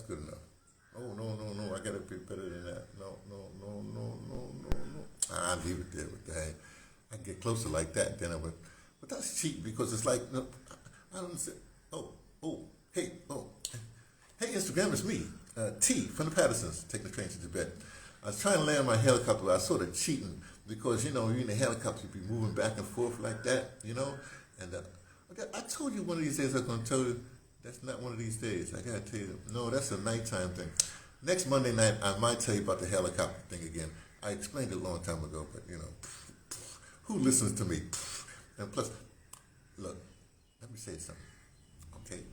good enough. Oh, no, I gotta be better than that. No. I leave it there with the hang. I get closer like that, then I would. But that's cheap because it's like, no, I don't say, hey, Instagram, it's me, T from the Pattersons, taking the train to Tibet. I was trying to land my helicopter. I was sort of cheating because, you're in the helicopter, you be moving back and forth like that, And I told you one of these days, I'm going to tell you, that's not one of these days. I got to tell you, no, that's a nighttime thing. Next Monday night, I might tell you about the helicopter thing again. I explained it a long time ago, but, who listens to me? And plus, look, let me say something, okay?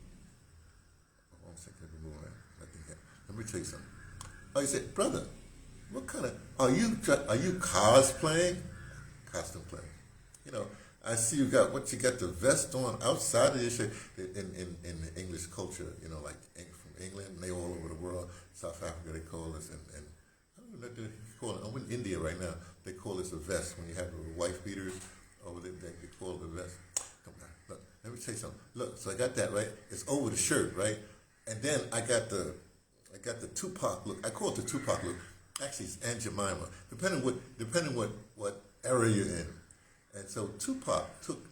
One second, let me tell you something. Oh, you said, brother, what kind of, are you cosplaying? Costume playing. I see you got the vest on outside of your shirt in the English culture, like from England, and they all over the world. South Africa, they call this, and I don't know what they call it. I'm in India right now. They call this a vest. When you have the wife beaters over there, they call it a vest. Come on, look, let me tell you something. Look, so I got that, right? It's over the shirt, right? And then I got the Tupac look. I call it the Tupac look. Actually, it's Aunt Jemima. Depending what era you're in. And so Tupac took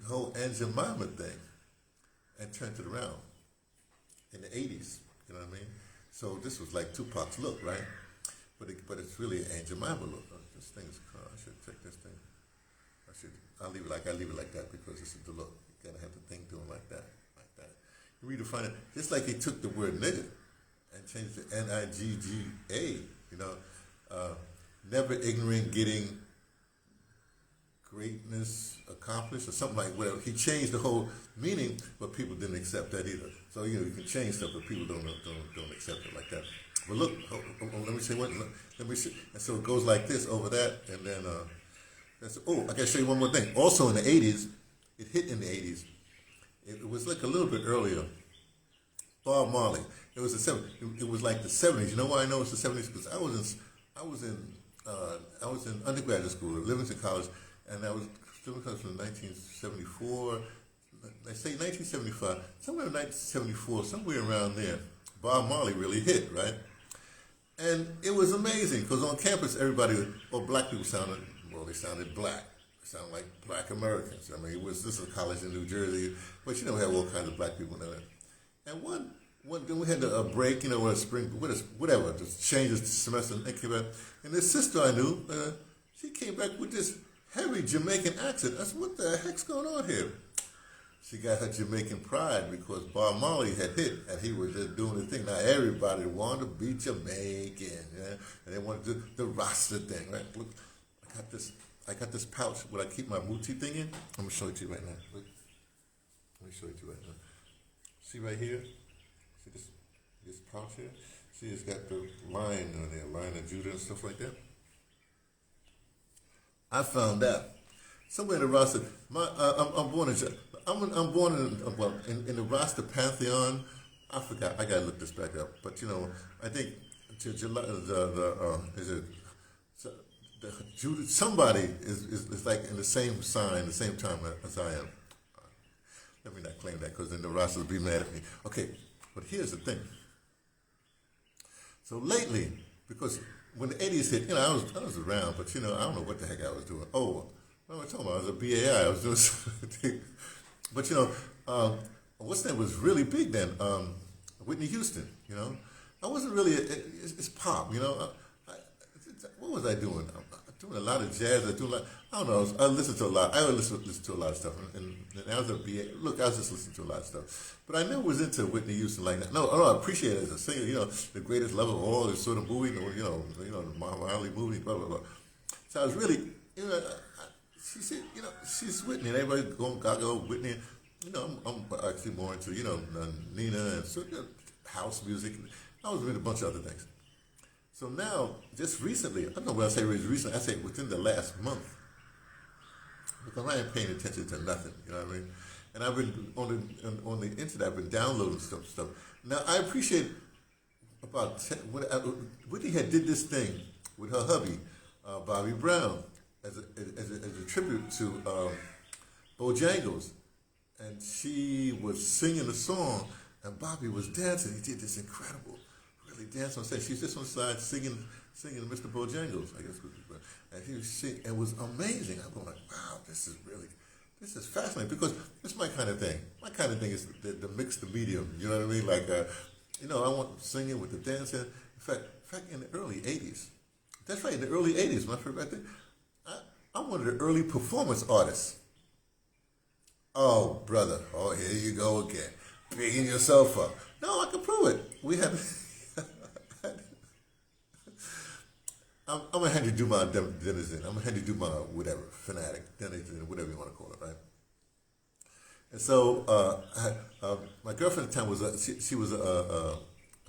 the whole Aunt Jemima thing and turned it around in the 80s. You know what I mean? So this was like Tupac's look, right? But it's really an Aunt Jemima look. This thing is cool. I should take this thing. I'll leave it like that because this is the look. You gotta have the thing doing like that. You redefine it just like he took the word nigga and changed it to Nigga. Never ignorant, getting greatness accomplished or something like whatever. He changed the whole meaning, but people didn't accept that either. So you can change stuff, but people don't accept it like that. But look, let me say what. Let me see. And so it goes like this over that, and then I gotta show you one more thing. Also in the 80s, it hit in the 80s. It was like a little bit earlier. Bob Marley. It was the 70s. It was like the 70s. You know why I know it's the 70s? Because I was in undergraduate school at Livingston College, and I was still from 1974. They say 1975, somewhere in 1974, somewhere around there. Bob Marley really hit, right? And it was amazing because on campus, black people sounded black. Sound like black Americans. I mean, this is a college in New Jersey, but we have all kinds of black people in there. And then we had a break, a spring, whatever, just changes the semester, and they came back. And this sister I knew, she came back with this heavy Jamaican accent. I said, what the heck's going on here? She got her Jamaican pride because Bob Marley had hit, and he was just doing the thing. Now everybody wanted to be Jamaican, and they wanted to do the Rasta thing, right? Look, I got this pouch where I keep my muti thing in. I'm going to show it to you right now. Look. Let me show it to you right now. See right here? See this pouch here? See, it's got the lion on there, Lion of Judah and stuff like that. I found out somewhere in the Rasta. I'm born in the Rasta pantheon. I forgot. I gotta look this back up. But I think somebody is like in the same sign, the same time as I am. Let me not claim that because then the Rastas will be mad at me. Okay, but here's the thing. So lately, because when the 80s hit, I was around, but I don't know what the heck I was doing. Oh, what am I talking about? I was a BAI. I was doing something. But what's that was really big then? Whitney Houston. I wasn't really. It's pop. What was I doing? I'm doing a lot of jazz. I don't know. I listened to a lot. I would listen to a lot of stuff. And I was a BA. Look, I was just listening to a lot of stuff. But I never was into Whitney Houston like that. No, I appreciate it as a singer. The greatest love of all, this sort of movie. The Marley movie. Blah blah blah. So I was really, she said, she's Whitney, and everybody going gaga Whitney. I'm actually more into Nina and house music. I was into a bunch of other things. So now, just recently, I don't know when I say recently, I say within the last month, because I ain't paying attention to nothing, you know what I mean? And I've been on the internet, I've been downloading stuff. Now, I appreciate Whitney had did this thing with her hubby, Bobby Brown, as a tribute to Bojangles. And she was singing a song, and Bobby was dancing. He did this incredible, really dance on stage. She's just on the side singing Mr. Bojangles, I guess. And he was singing. It was amazing. I'm going like, wow, this is fascinating because it's my kind of thing. My kind of thing is the mix, the medium. You know what I mean? Like, I want singing with the dancing. In fact, in the early '80s. That's right, in the early '80s, my favorite thing. I'm one of the early performance artists. Oh, brother. Oh, here you go again. Bigging yourself up. No, I can prove it. We had... I'm a Henry Dumas denizen. I'm a Henry Dumas whatever, fanatic, denizen, whatever you want to call it, right? And so my girlfriend at the time was she was a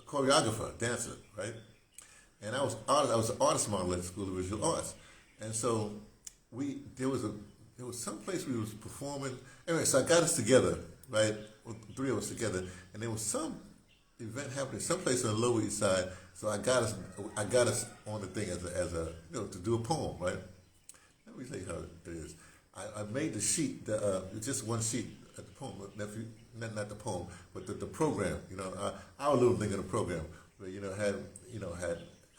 choreographer, dancer, right? And I was an artist model at the School of Visual Arts. And so there was some place we was performing. Anyway, so I got us together, right? Three of us together, and there was some event happening someplace on the Lower East Side. So I got us on the thing as a to do a poem, right? Let me tell you how it is. I made the sheet, just one sheet at the poem, not the poem, but the program. Our little thing of the program, where had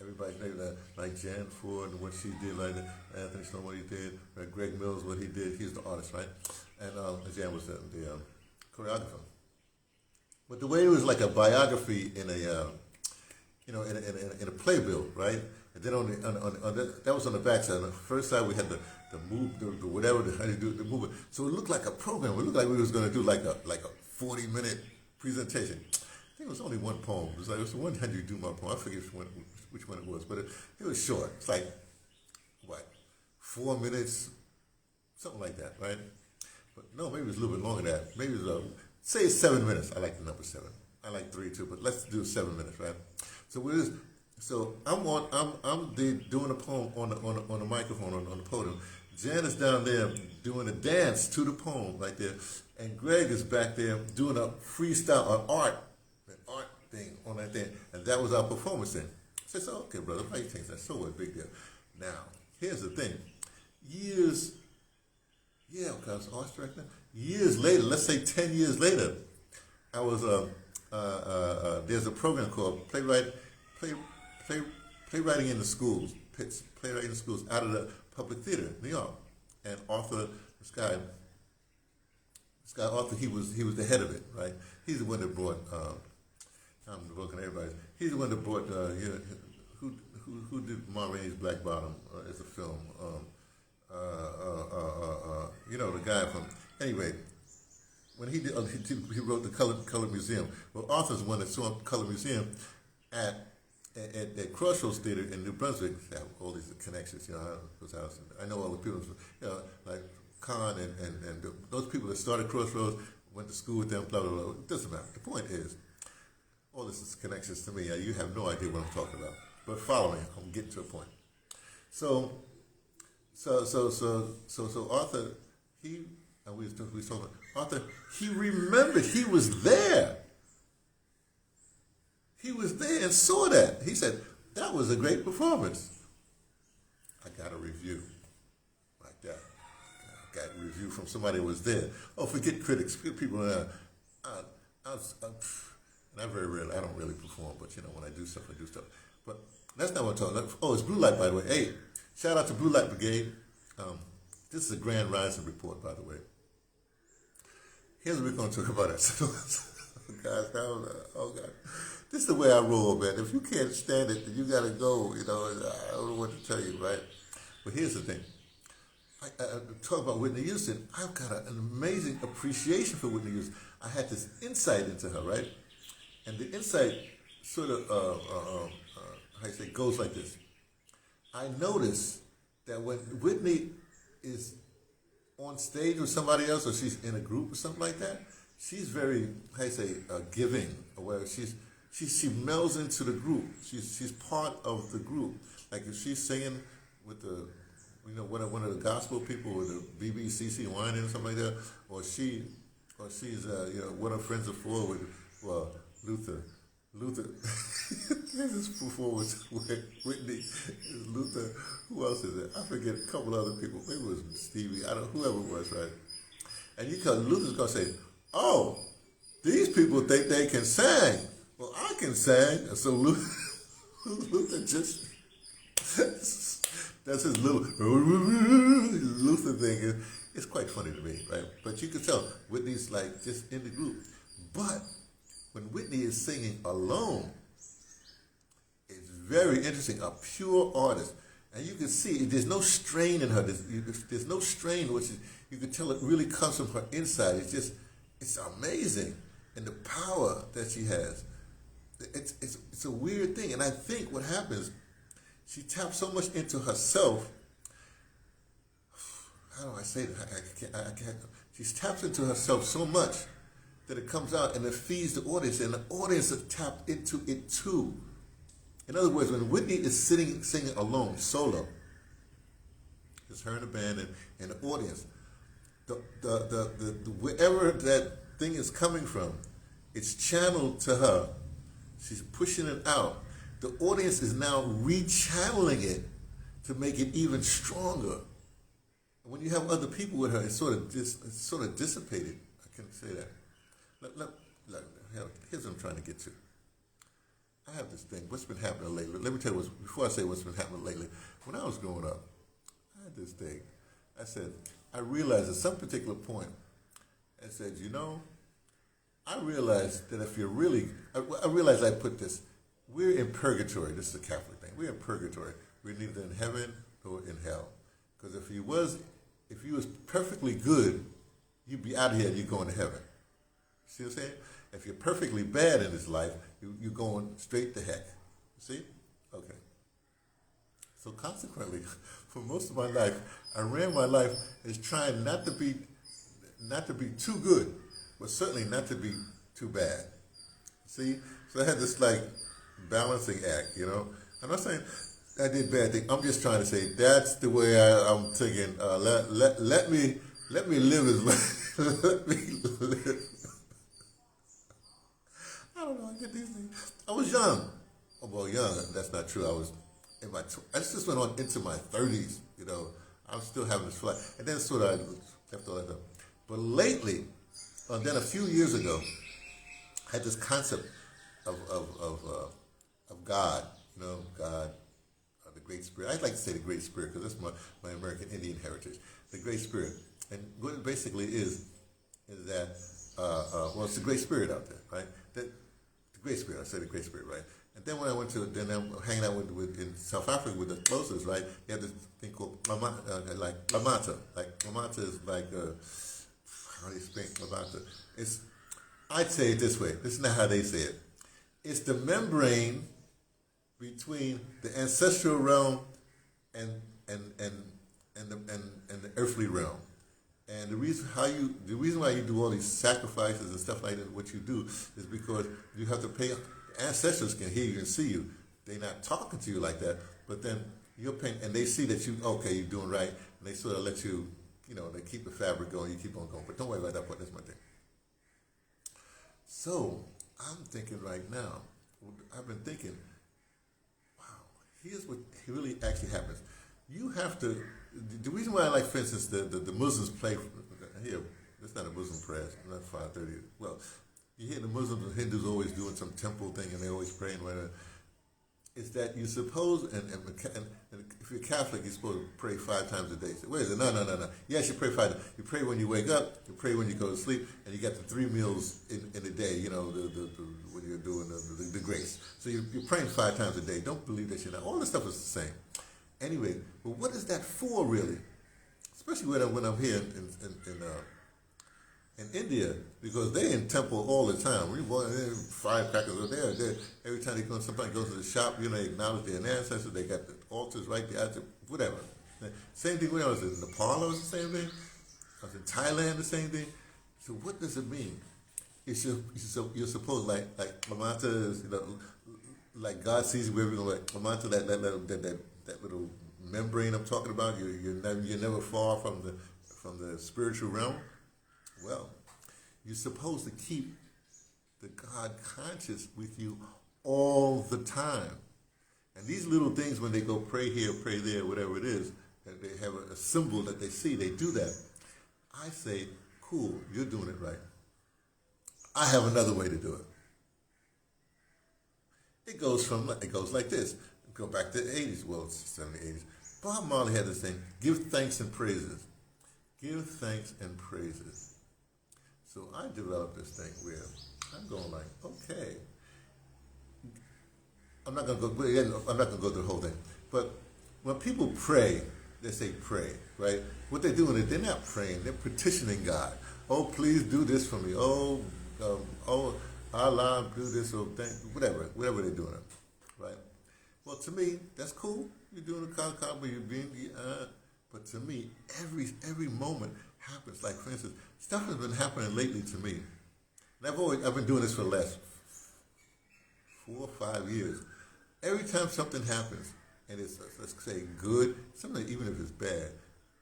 everybody's name, like Jan Ford and what she did, like Anthony Sloan, what he did, Greg Mills, what he did. He's the artist, right? And Jan was the choreographer. But the way it was like a biography in a in a playbill, right? And then on that was on the back side. On the first side we had the move, the whatever, how you do the movement. So it looked like a program. It looked like we was going to do like a 40-minute presentation. I think it was only one poem. It was one Henry Dumas poem. I forget which one it was, but it was short. It's like, 4 minutes, something like that, right? But no, maybe it was a little bit longer than that. Maybe it was, say it's 7 minutes. I like the number 7. I like 3 too, but let's do 7 minutes, right? So I'm doing a poem on the microphone on the podium. Jan is down there doing a dance to the poem right there, and Greg is back there doing a freestyle, an art thing on that thing, and that was our performance thing. I said, okay, brother, why you think that's so a big deal? Now, here's the thing. I was arts director. Years later, let's say 10 years later, I was there's a program called Playwriting in the Schools, Playwriting in the Schools, out of the Public Theater in New York. And Arthur, this guy Arthur, he was the head of it, right? He's the one that brought I'm looking at everybody. He's the one that brought who did Ma Rainey's Black Bottom as a film. The guy from anyway. When he wrote the Color Museum. Well, Arthur's the one that saw Color Museum at Crossroads Theater in New Brunswick. They have all these connections, I know all the people, like Khan and those people that started Crossroads, went to school with them, blah, blah, blah. It doesn't matter. The point is, all this is connections to me. You have no idea what I'm talking about. But follow me. I'm getting to a point. So Arthur, we was talking about Arthur, he remembered he was there. He was there and saw that. He said, that was a great performance. I got a review like that. I got a review from somebody who was there. Oh, forget critics, forget people. Not very rarely. I don't really perform, but when I do stuff, I do stuff. But that's not what I'm talking about. Oh, it's Blue Light, by the way. Hey, shout out to Blue Light Brigade. This is a Grand Rising report, by the way. Here's what we're going to talk about. Oh, God. This is the way I roll, man. If you can't stand it, then you got to go. I don't know what to tell you, right? But here's the thing. I talk about Whitney Houston. I've got an amazing appreciation for Whitney Houston. I had this insight into her, right? And the insight sort of, goes like this. I notice that when Whitney is on stage with somebody else, or she's in a group or something like that, she's very, giving. Or she melds into the group. She's part of the group. Like if she's singing with the, one of the gospel people with the BBCC whining or something like that, or she's what her friends are for with Luther. This performance with Whitney, Luther. Who else is it? I forget. A couple other people. Maybe it was Stevie. Whoever it was, right? And Luther's gonna say, "Oh, these people think they can sing. Well, I can sing. So Luther just, that's his little Luther thing. It's quite funny to me, right? But you can tell Whitney's like just in the group. But when Whitney is singing alone, it's very interesting, a pure artist. And you can see there's no strain in her. There's no strain, which is, you can tell it really comes from her inside. It's amazing. And the power that she has. It's a weird thing. And I think what happens, she taps so much into herself. How do I say that? I can't. She taps into herself so much that it comes out and it feeds the audience. And the audience is tapped into it too. In other words, when Whitney is singing alone, solo, it's her and the band and the audience. Wherever that thing is coming from, it's channeled to her. She's pushing it out. The audience is now rechanneling it to make it even stronger. And when you have other people with her, it's sort of dissipated. I can say that. Here's what I'm trying to get to. I have this thing. What's been happening lately? Let me tell you before I say what's been happening lately. When I was growing up, I had this thing. I said, I realized at some particular point, I said, I realized that if you're really, I realized I put this, we're in purgatory. This is a Catholic thing. We're in purgatory. We're neither in heaven or in hell. Because if you was perfectly good, you'd be out of here and you're going to heaven. See what I'm saying? If you're perfectly bad in this life, you're going straight to heck. See? Okay. So consequently, for most of my life, I ran my life as trying not to be too good, but certainly not to be too bad. See? So I had this like balancing act, I'm not saying I did bad things. I'm just trying to say that's the way I'm thinking. Let me live as let me live. I don't know. I get these things. I was young. Oh, well, young. That's not true. I was in my. I just went on into my 30s. I was still having this flight, and then sort of I left all that up. But lately, then a few years ago, I had this concept of God. God, the Great Spirit. I'd like to say the Great Spirit because that's my American Indian heritage. The Great Spirit, and what it basically is that it's the Great Spirit out there, right? The Great Spirit. I say the Great Spirit, right? And then when I went to, I'm hanging out with in South Africa with the closest, right? They have this thing called Lamata. Like Lamata is like how do you speak Lamata? I'd say it this way. This is not how they say it. It's the membrane between the ancestral realm and the earthly realm. And the reason why you do all these sacrifices and stuff like that, what you do, is because you have to pay. Ancestors can hear you and see you. They're not talking to you like that, but then you're paying, and they see that you're doing right, and they sort of let you, they keep the fabric going, you keep on going. But don't worry about that part. That's my thing. So I'm thinking right now. I've been thinking, wow. Here's what really actually happens. You have to. The reason why I like, for instance, the Muslims play here. It's not a Muslim prayer. It's not 5:30. Well, you hear the Muslims and Hindus always doing some temple thing, and they always praying. Whatever. Is that you suppose, and if you're Catholic, you're supposed to pray 5 times a day. So, wait a minute, no. Yes, you pray 5 times. You pray when you wake up, you pray when you go to sleep, and you got the 3 meals in a day, when you're doing the grace. So you're praying 5 times a day. Don't believe that you're not. All this stuff is the same. Anyway, but what is that for, really? Especially when I'm here in India, because they in temple all the time. We firecrackers are there. Every time somebody goes to the shop, they acknowledge their ancestors. They got the altars right there, whatever. Same thing when I was in Nepal, it was the same thing. I was in Thailand, the same thing. So what does it mean? You're supposed, like Lamata is, like God sees you wherever you go, like Lamata, that little membrane I'm talking about. You're never far from the spiritual realm. Well, you're supposed to keep the God conscious with you all the time. And these little things, when they go pray here, pray there, whatever it is, and they have a symbol that they see, they do that. I say, cool, you're doing it right. I have another way to do it. It goes like this. Go back to the 80s, well, 70s, 80s. Bob Marley had this thing, give thanks and praises. Give thanks and praises. So I developed this thing where I'm going like, okay. I'm not gonna go through the whole thing. But when people pray, they say pray, right? What they're doing is they're not praying, they're petitioning God. Oh, please do this for me. Oh, Allah, do this, or whatever they're doing, right? Well, to me, that's cool. You're doing the call, but you're being but to me, every moment happens. Like, for instance, stuff has been happening lately to me. And I've been doing this for the last 4 or 5 years. Every time something happens, and it's, let's say, good, something even if it's bad,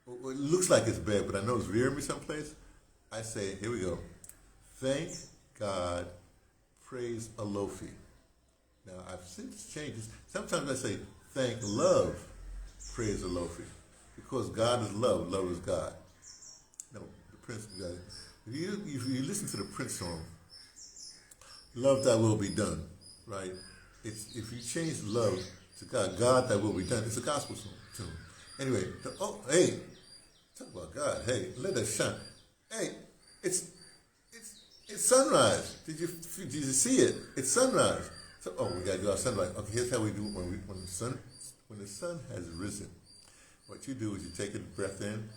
or it looks like it's bad, but I know it's rearing me someplace, I say, here we go. Thank God, praise Olofi. Now, I've since changed this. Sometimes I say, thank love, praise Olofi. Because God is love, love is God. Now, the Prince, if you listen to the Prince song, Love Thy Will Be Done, right? If you change love to God, God Thy Will Be Done, it's a gospel song tune. Anyway, hey, talk about God. Hey, let us shine. Hey, it's sunrise. Did you see it? It's sunrise. So, we gotta do our sunrise. Okay, here's how we do it when the sun has risen. What you do is you take a breath in,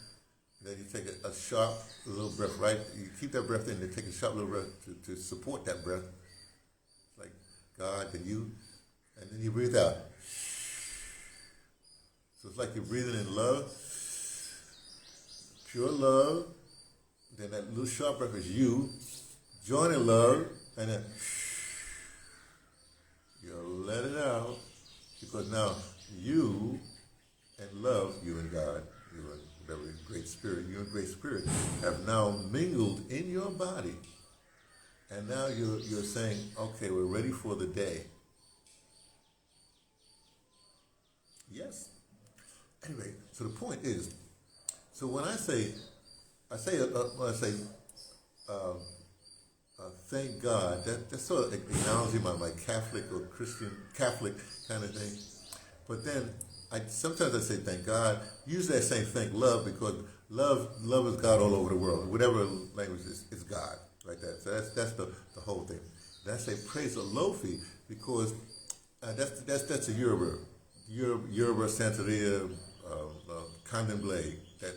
then you take a sharp little breath, right? You keep that breath in, then take a sharp little breath to support that breath. Like God and you, and then you breathe out. So it's like you're breathing in love, pure love. Then that little sharp breath is you, joining love, and then you let it out, because now you and love, you and God, you and whatever great spirit, you and great spirit have now mingled in your body. And now you're saying, okay, we're ready for the day. Yes. Anyway, so the point is, so when I say thank God, that's sort of acknowledging my Catholic or Catholic kind of thing. But then sometimes I say thank God. Usually I say thank love, because love is God all over the world. Whatever language is God, right there. So that's the whole thing. And I say praise Olofi, because that's a Yoruba Santeria Candomblé, that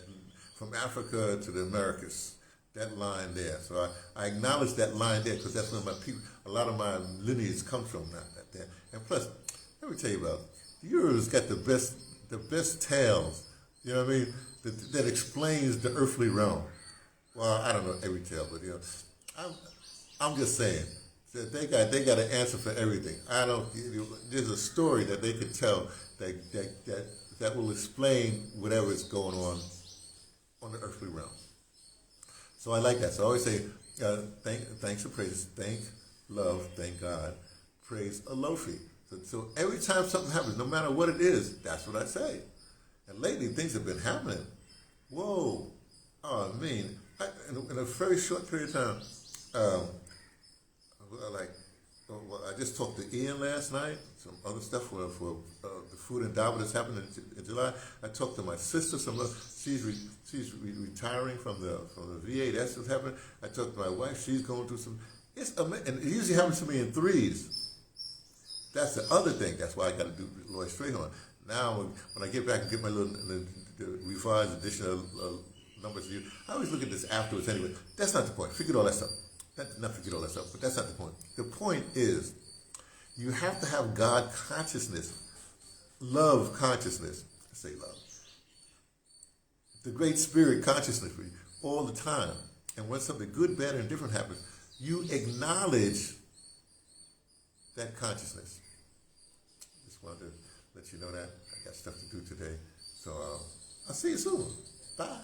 from Africa to the Americas. That line there. So I acknowledge that line there, because that's where a lot of my lineage comes from. That there. And plus, let me tell you about the Yorubas got the best tales. You know what I mean? That explains the earthly realm. Well, I don't know every tale, but I'm just saying that they got an answer for everything. There's a story that they could tell that will explain whatever is going on the earthly realm. So I like that. So I always say, thanks and praise, thank, love, thank God, praise Olofi. So every time something happens, no matter what it is, that's what I say. And lately, things have been happening. Whoa. Oh, I mean, in a very short period of time, I just talked to Ian last night, some other stuff for the food and Dawa that's happening in July. I talked to my sister, she's retiring from the VA, that's what's happening. I talked to my wife, she's going through some, and it usually happens to me in threes. That's the other thing, that's why I got to do Lloyd Strayhorn. Now, when I get back and get my little the revised edition of numbers of you, I always look at this afterwards anyway. That's not the point, forget all that stuff. Not forget all that stuff, but that's not the point. The point is, you have to have God consciousness, love consciousness. I say love. The great spirit consciousness for you all the time. And when something good, bad, and different happens, you acknowledge that consciousness. Just wanted to let you know that. I got stuff to do today. So I'll see you soon. Bye.